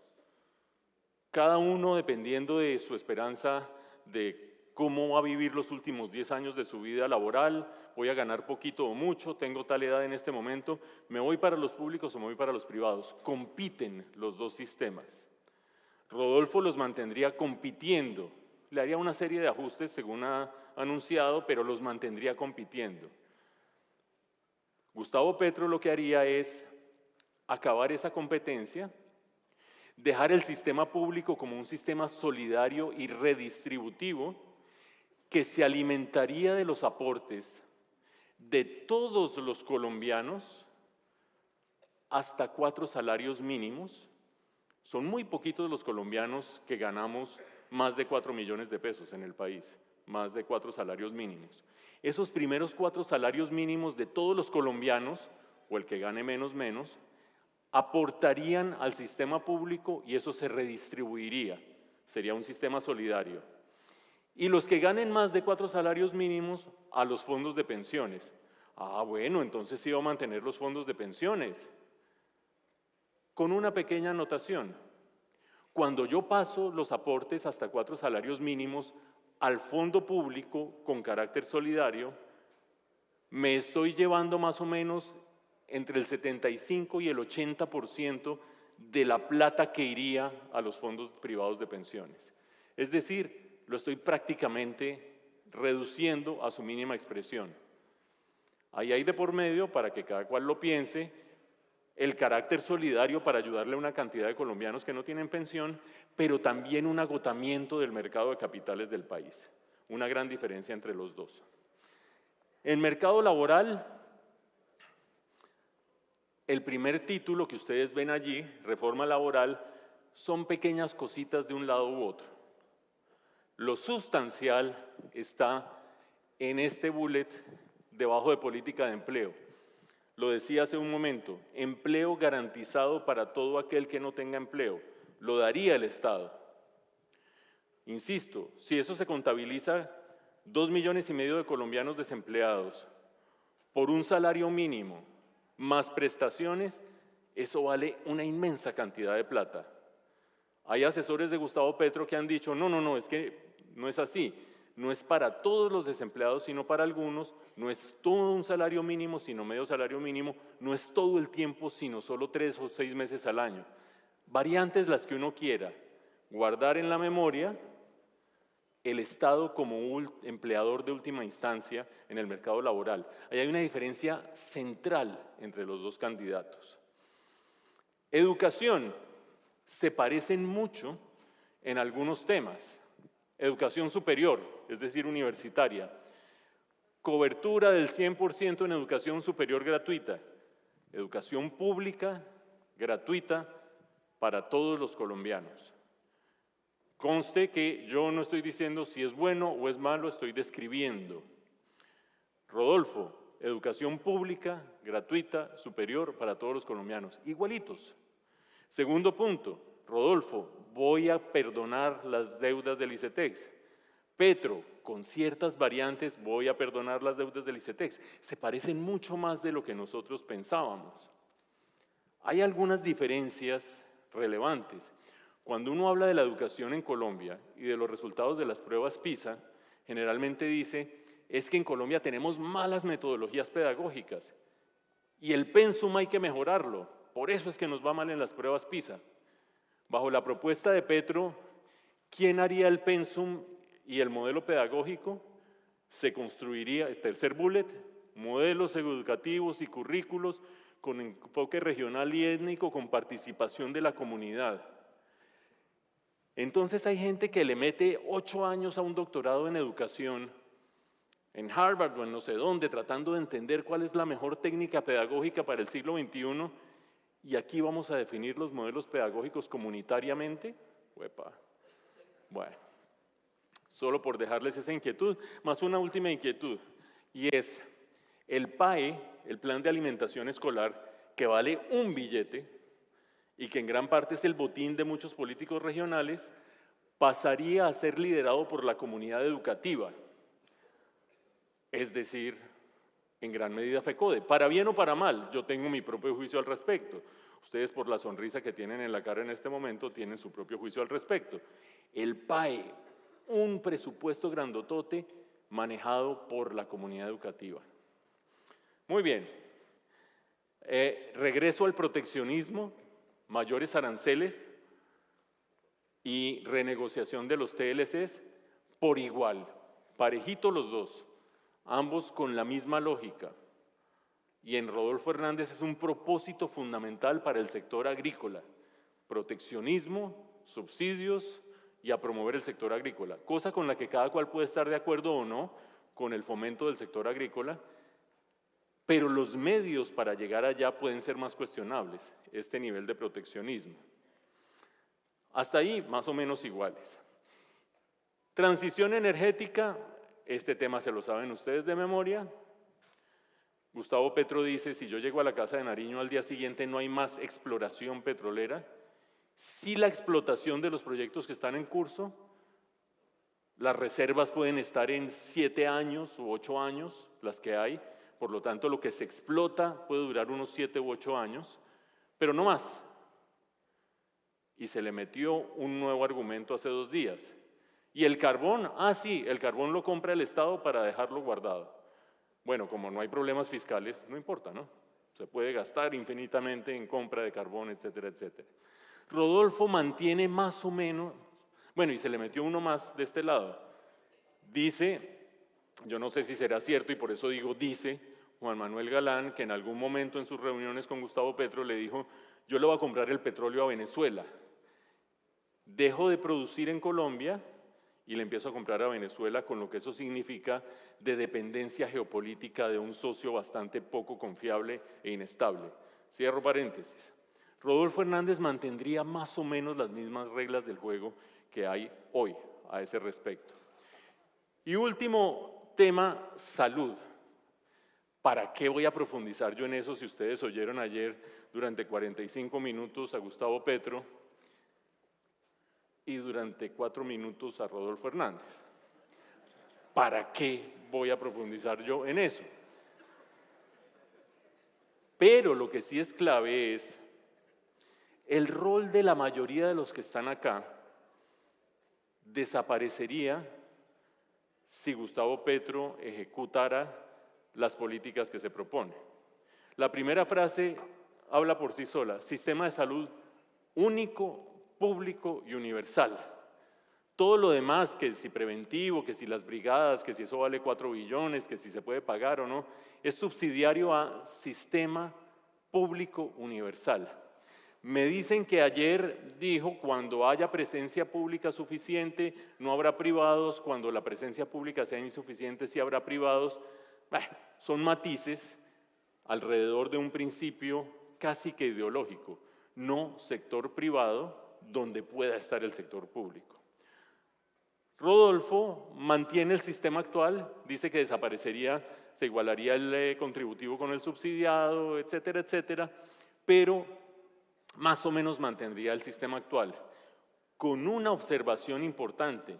Cada uno, dependiendo de su esperanza de cómo va a vivir los últimos 10 años de su vida laboral, voy a ganar poquito o mucho, tengo tal edad en este momento, me voy para los públicos o me voy para los privados. Compiten los dos sistemas. Rodolfo los mantendría compitiendo, le haría una serie de ajustes según ha anunciado, pero los mantendría compitiendo. Gustavo Petro lo que haría es acabar esa competencia, dejar el sistema público como un sistema solidario y redistributivo que se alimentaría de los aportes de todos los colombianos hasta 4 salarios mínimos. Son muy poquitos los colombianos que ganamos más de 4 millones de pesos en el país, más de 4 salarios mínimos. Esos primeros 4 salarios mínimos de todos los colombianos, o el que gane menos, aportarían al sistema público y eso se redistribuiría, sería un sistema solidario. Y los que ganen más de 4 salarios mínimos a los fondos de pensiones. Ah, bueno, entonces sí va a mantener los fondos de pensiones. Con una pequeña anotación, cuando yo paso los aportes hasta 4 salarios mínimos al fondo público con carácter solidario, me estoy llevando más o menos entre el 75 y el 80% de la plata que iría a los fondos privados de pensiones. Es decir, lo estoy prácticamente reduciendo a su mínima expresión. Ahí hay de por medio, para que cada cual lo piense, el carácter solidario para ayudarle a una cantidad de colombianos que no tienen pensión, pero también un agotamiento del mercado de capitales del país. Una gran diferencia entre los dos. En mercado laboral, el primer título que ustedes ven allí, reforma laboral, son pequeñas cositas de un lado u otro. Lo sustancial está en este bullet debajo de política de empleo. Lo decía hace un momento, empleo garantizado para todo aquel que no tenga empleo, lo daría el Estado. Insisto, si eso se contabiliza, 2,5 millones de colombianos desempleados por un salario mínimo más prestaciones, eso vale una inmensa cantidad de plata. Hay asesores de Gustavo Petro que han dicho, no, es que no es así. No es para todos los desempleados, sino para algunos, no es todo un salario mínimo, sino medio salario mínimo, no es todo el tiempo, sino solo 3 o 6 meses al año. Variantes las que uno quiera. Guardar en la memoria el Estado como un empleador de última instancia en el mercado laboral. Ahí hay una diferencia central entre los dos candidatos. Educación, se parecen mucho en algunos temas. Educación superior, es decir, universitaria. Cobertura del 100% en educación superior gratuita. Educación pública, gratuita, para todos los colombianos. Conste que yo no estoy diciendo si es bueno o es malo, estoy describiendo. Rodolfo, educación pública, gratuita, superior para todos los colombianos, igualitos. Segundo punto, Rodolfo, voy a perdonar las deudas del ICETEX. Petro, con ciertas variantes voy a perdonar las deudas del ICETEX. Se parecen mucho más de lo que nosotros pensábamos. Hay algunas diferencias relevantes. Cuando uno habla de la educación en Colombia y de los resultados de las pruebas PISA, generalmente dice, es que en Colombia tenemos malas metodologías pedagógicas y el pensum hay que mejorarlo, por eso es que nos va mal en las pruebas PISA. Bajo la propuesta de Petro, ¿quién haría el pensum y el modelo pedagógico? Se construiría, el tercer bullet, modelos educativos y currículos con enfoque regional y étnico, con participación de la comunidad. Entonces hay gente que le mete 8 años a un doctorado en educación, en Harvard o en no sé dónde, tratando de entender cuál es la mejor técnica pedagógica para el siglo XXI, y aquí vamos a definir los modelos pedagógicos comunitariamente. Uepa. Bueno, solo por dejarles esa inquietud, más una última inquietud, y es el PAE, el Plan de Alimentación Escolar, que vale un billete, y que en gran parte es el botín de muchos políticos regionales, pasaría a ser liderado por la comunidad educativa, es decir, en gran medida FECODE. Para bien o para mal, yo tengo mi propio juicio al respecto. Ustedes, por la sonrisa que tienen en la cara en este momento, tienen su propio juicio al respecto. El PAE un presupuesto grandotote manejado por la comunidad educativa. Muy bien, regreso al proteccionismo, mayores aranceles y renegociación de los TLCs por igual, parejito los dos, ambos con la misma lógica. Y en Rodolfo Hernández es un propósito fundamental para el sector agrícola, proteccionismo, subsidios y a promover el sector agrícola, cosa con la que cada cual puede estar de acuerdo o no con el fomento del sector agrícola, pero los medios para llegar allá pueden ser más cuestionables, este nivel de proteccionismo. Hasta ahí más o menos iguales. Transición energética, este tema se lo saben ustedes de memoria. Gustavo Petro dice, si yo llego a la casa de Nariño al día siguiente no hay más exploración petrolera. Sí, la explotación de los proyectos que están en curso, las reservas pueden estar en 7 años u 8 años, las que hay, por lo tanto lo que se explota puede durar unos 7 u 8 años, pero no más. Y se le metió un nuevo argumento hace 2 días. ¿Y el carbón? Ah, sí, el carbón lo compra el Estado para dejarlo guardado. Bueno, como no hay problemas fiscales, no importa, ¿no? Se puede gastar infinitamente en compra de carbón, etcétera, etcétera. Rodolfo mantiene más o menos, bueno, y se le metió uno más de este lado. Dice, yo no sé si será cierto y por eso digo dice, Juan Manuel Galán, que en algún momento en sus reuniones con Gustavo Petro le dijo, yo le voy a comprar el petróleo a Venezuela. Dejo de producir en Colombia y le empiezo a comprar a Venezuela, con lo que eso significa de dependencia geopolítica de un socio bastante poco confiable e inestable. Cierro paréntesis. Rodolfo Hernández mantendría más o menos las mismas reglas del juego que hay hoy a ese respecto. Y último tema, salud. ¿Para qué voy a profundizar yo en eso si ustedes oyeron ayer durante 45 minutos a Gustavo Petro y durante 4 minutos a Rodolfo Hernández? ¿Para qué voy a profundizar yo en eso? Pero lo que sí es clave es el rol de la mayoría de los que están acá desaparecería si Gustavo Petro ejecutara las políticas que se propone. La primera frase habla por sí sola, sistema de salud único, público y universal. Todo lo demás, que si preventivo, que si las brigadas, que si eso vale 4 billones, que si se puede pagar o no, es subsidiario a sistema público universal. Me dicen que ayer dijo, cuando haya presencia pública suficiente, no habrá privados, cuando la presencia pública sea insuficiente, sí habrá privados. Son matices alrededor de un principio casi que ideológico, no sector privado donde pueda estar el sector público. Rodolfo mantiene el sistema actual, dice que desaparecería, se igualaría el contributivo con el subsidiado, etcétera, etcétera, pero más o menos mantendría el sistema actual, con una observación importante: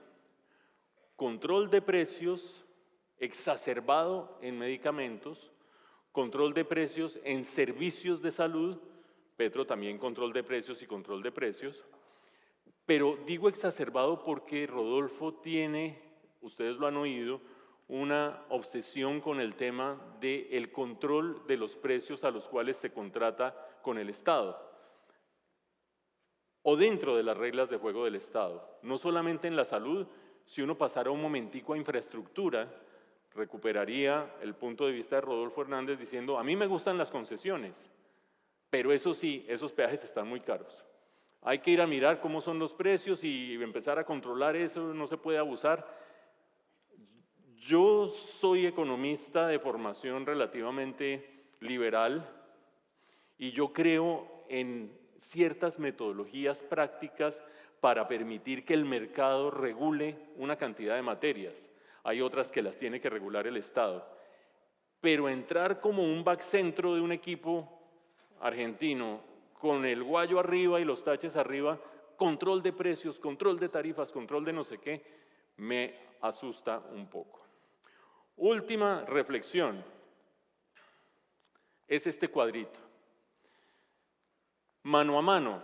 control de precios exacerbado en medicamentos, control de precios en servicios de salud, Petro también control de precios y control de precios, pero digo exacerbado porque Rodolfo tiene, ustedes lo han oído, una obsesión con el tema del control de los precios a los cuales se contrata con el Estado, o dentro de las reglas de juego del Estado, no solamente en la salud. Si uno pasara un momentico a infraestructura, recuperaría el punto de vista de Rodolfo Hernández diciendo, a mí me gustan las concesiones, pero eso sí, esos peajes están muy caros. Hay que ir a mirar cómo son los precios y empezar a controlar eso, no se puede abusar. Yo soy economista de formación relativamente liberal y yo creo en ciertas metodologías prácticas para permitir que el mercado regule una cantidad de materias. Hay otras que las tiene que regular el Estado. Pero entrar como un backcentro de un equipo argentino con el guayo arriba y los taches arriba, control de precios, control de tarifas, control de no sé qué, me asusta un poco. Última reflexión, es este cuadrito. Mano a mano,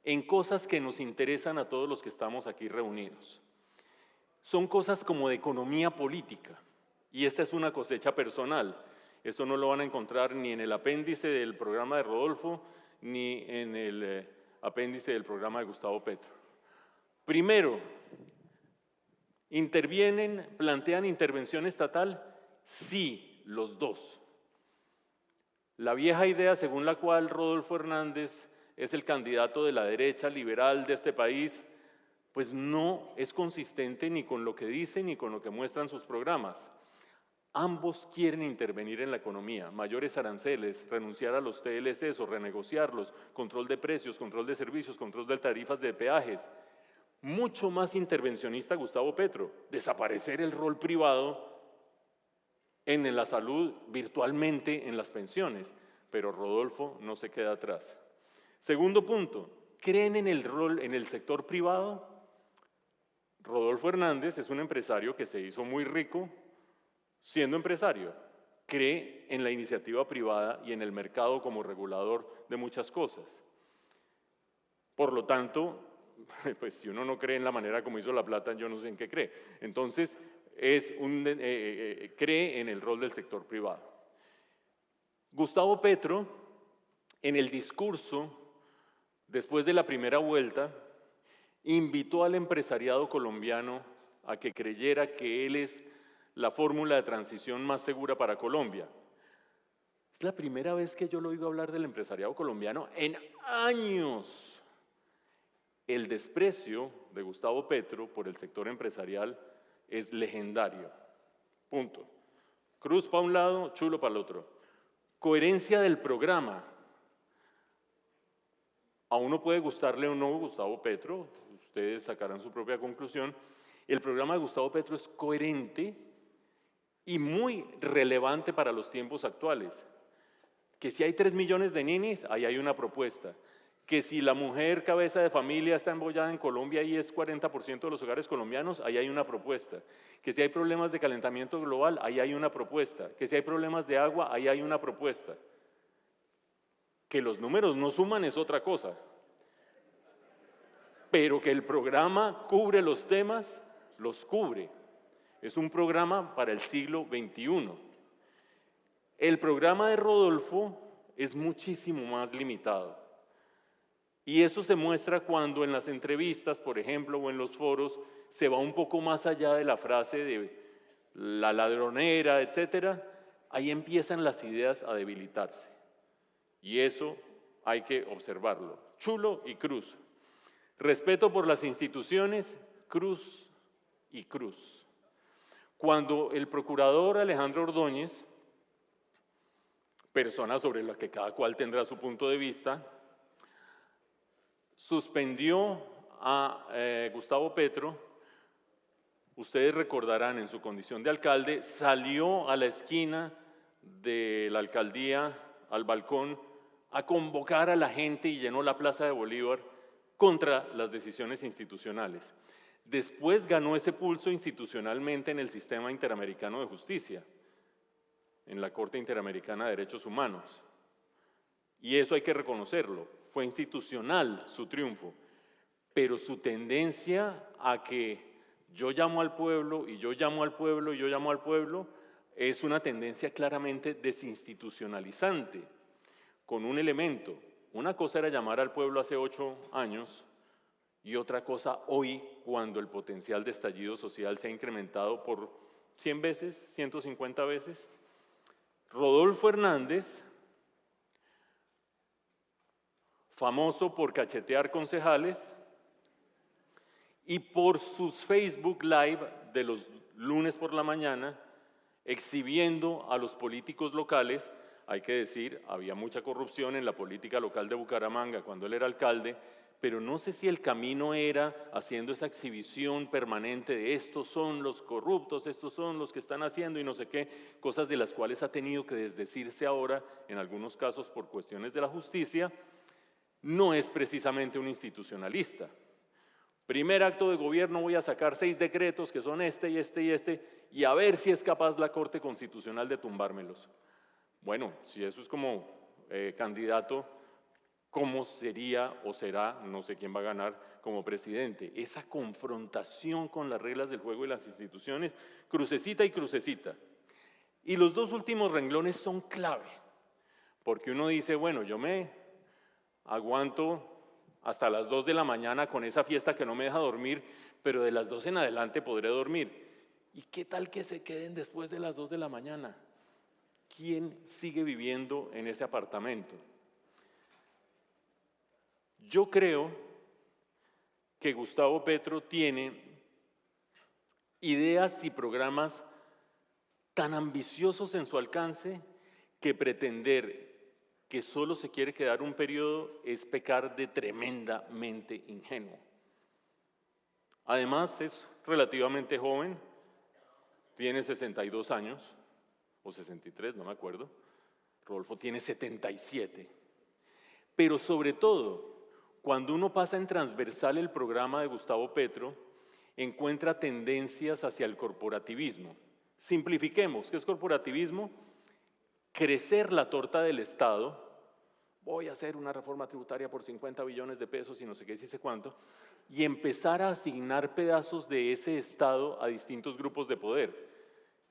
en cosas que nos interesan a todos los que estamos aquí reunidos. son cosas como de economía política, y esta es una cosecha personal. Esto no lo van a encontrar ni en el apéndice del programa de Rodolfo, ni en el apéndice del programa de Gustavo Petro. Primero, plantean intervención estatal, sí, los dos. La vieja idea según la cual Rodolfo Hernández es el candidato de la derecha liberal de este país, pues no es consistente ni con lo que dicen ni con lo que muestran sus programas. Ambos quieren intervenir en la economía, mayores aranceles, renunciar a los TLCs o renegociarlos, control de precios, control de servicios, control de tarifas de peajes. Mucho más intervencionista Gustavo Petro, desaparecer el rol privado en la salud, virtualmente en las pensiones, pero Rodolfo no se queda atrás. Segundo punto, ¿creen en el rol en el sector privado? Rodolfo Hernández es un empresario que se hizo muy rico siendo empresario, cree en la iniciativa privada y en el mercado como regulador de muchas cosas. Por lo tanto, pues si uno no cree en la manera como hizo la plata, yo no sé en qué cree. Entonces, cree en el rol del sector privado. Gustavo Petro, en el discurso, después de la primera vuelta, invitó al empresariado colombiano a que creyera que él es la fórmula de transición más segura para Colombia. Es la primera vez que yo lo oigo hablar del empresariado colombiano en años. El desprecio de Gustavo Petro por el sector empresarial es legendario. Punto. Cruz para un lado, Chulo para el otro. Coherencia del programa. A uno puede gustarle o no Gustavo Petro, ustedes sacarán su propia conclusión. El programa de Gustavo Petro es coherente y muy relevante para los tiempos actuales. Que si hay 3 millones de ninis, ahí hay una propuesta. Que si la mujer cabeza de familia está embollada en Colombia y es 40% de los hogares colombianos, ahí hay una propuesta. Que si hay problemas de calentamiento global, ahí hay una propuesta. Que si hay problemas de agua, ahí hay una propuesta. Que los números no suman es otra cosa. Pero que el programa cubre los temas, los cubre. Es un programa para el siglo XXI. El programa de Rodolfo es muchísimo más limitado. Y eso se muestra cuando en las entrevistas, por ejemplo, o en los foros, se va un poco más allá de la frase de la ladronera, etcétera. Ahí empiezan las ideas a debilitarse. Y eso hay que observarlo. Chulo y Cruz. Respeto por las instituciones, Cruz y Cruz. Cuando el procurador Alejandro Ordóñez, persona sobre la que cada cual tendrá su punto de vista, suspendió a Gustavo Petro, ustedes recordarán en su condición de alcalde, salió a la esquina de la alcaldía, al balcón, a convocar a la gente y llenó la Plaza de Bolívar contra las decisiones institucionales. Después ganó ese pulso institucionalmente en el sistema interamericano de justicia, en la Corte Interamericana de Derechos Humanos. Y eso hay que reconocerlo, fue institucional su triunfo, pero su tendencia a que yo llamo al pueblo y yo llamo al pueblo y yo llamo al pueblo es una tendencia claramente desinstitucionalizante, con un elemento. Una cosa era llamar al pueblo hace 8 años y otra cosa hoy, cuando el potencial de estallido social se ha incrementado por 100 veces, 150 veces. Rodolfo Hernández, famoso por cachetear concejales y por sus Facebook Live de los lunes por la mañana, exhibiendo a los políticos locales. Hay que decir, había mucha corrupción en la política local de Bucaramanga cuando él era alcalde, pero no sé si el camino era haciendo esa exhibición permanente de estos son los corruptos, estos son los que están haciendo y no sé qué, cosas de las cuales ha tenido que desdecirse ahora, en algunos casos por cuestiones de la justicia. No es precisamente un institucionalista. Primer acto de gobierno, voy a sacar 6 decretos que son este y este y este, y a ver si es capaz la Corte Constitucional de tumbármelos. Bueno, si eso es como candidato, cómo sería o será, no sé quién va a ganar como presidente. Esa confrontación con las reglas del juego y las instituciones, crucecita y crucecita. Y los dos últimos renglones son clave, porque uno dice, bueno, yo me aguanto hasta las 2 de la mañana con esa fiesta que no me deja dormir, pero de las 2 en adelante podré dormir. ¿Y qué tal que se queden después de las 2 de la mañana? ¿Quién sigue viviendo en ese apartamento? Yo creo que Gustavo Petro tiene ideas y programas tan ambiciosos en su alcance que pretender que solo se quiere quedar un periodo es pecar de tremendamente ingenuo. Además, es relativamente joven, tiene 62 años, o 63, no me acuerdo. Rodolfo tiene 77. Pero sobre todo, cuando uno pasa en transversal el programa de Gustavo Petro, encuentra tendencias hacia el corporativismo. Simplifiquemos, ¿qué es corporativismo? Crecer la torta del Estado. Voy a hacer una reforma tributaria por 50 billones de pesos y no sé qué, si sé cuánto, y empezar a asignar pedazos de ese Estado a distintos grupos de poder.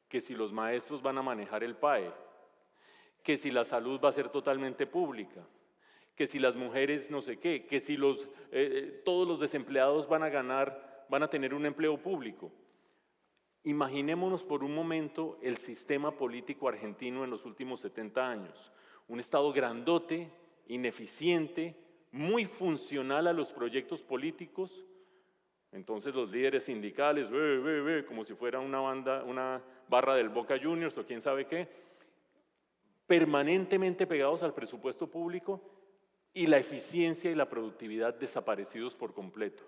Que si los maestros van a manejar el PAE, que si la salud va a ser totalmente pública, que si las mujeres no sé qué, que si todos los desempleados van a tener un empleo público. Imaginémonos por un momento el sistema político argentino en los últimos 70 años. Un Estado grandote, ineficiente, muy funcional a los proyectos políticos. Entonces los líderes sindicales, como si fuera una barra del Boca Juniors o quién sabe qué, permanentemente pegados al presupuesto público y la eficiencia y la productividad desaparecidos por completo.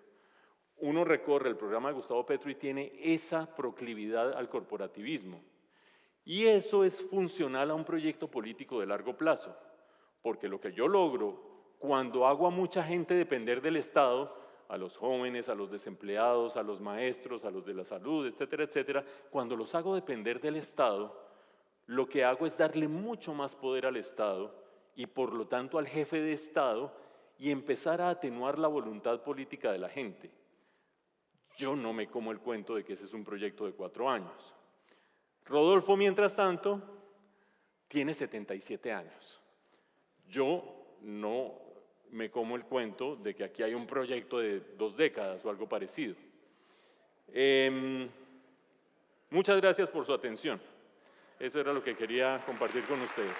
Uno recorre el programa de Gustavo Petro y tiene esa proclividad al corporativismo. Y eso es funcional a un proyecto político de largo plazo, porque lo que yo logro cuando hago a mucha gente depender del Estado, a los jóvenes, a los desempleados, a los maestros, a los de la salud, etcétera, etcétera, cuando los hago depender del Estado, lo que hago es darle mucho más poder al Estado y por lo tanto al jefe de Estado y empezar a atenuar la voluntad política de la gente. Yo no me como el cuento de que ese es un proyecto de 4 años. Rodolfo, mientras tanto, tiene 77 años. Yo no me como el cuento de que aquí hay un proyecto de 2 décadas o algo parecido. Muchas gracias por su atención. Eso era lo que quería compartir con ustedes.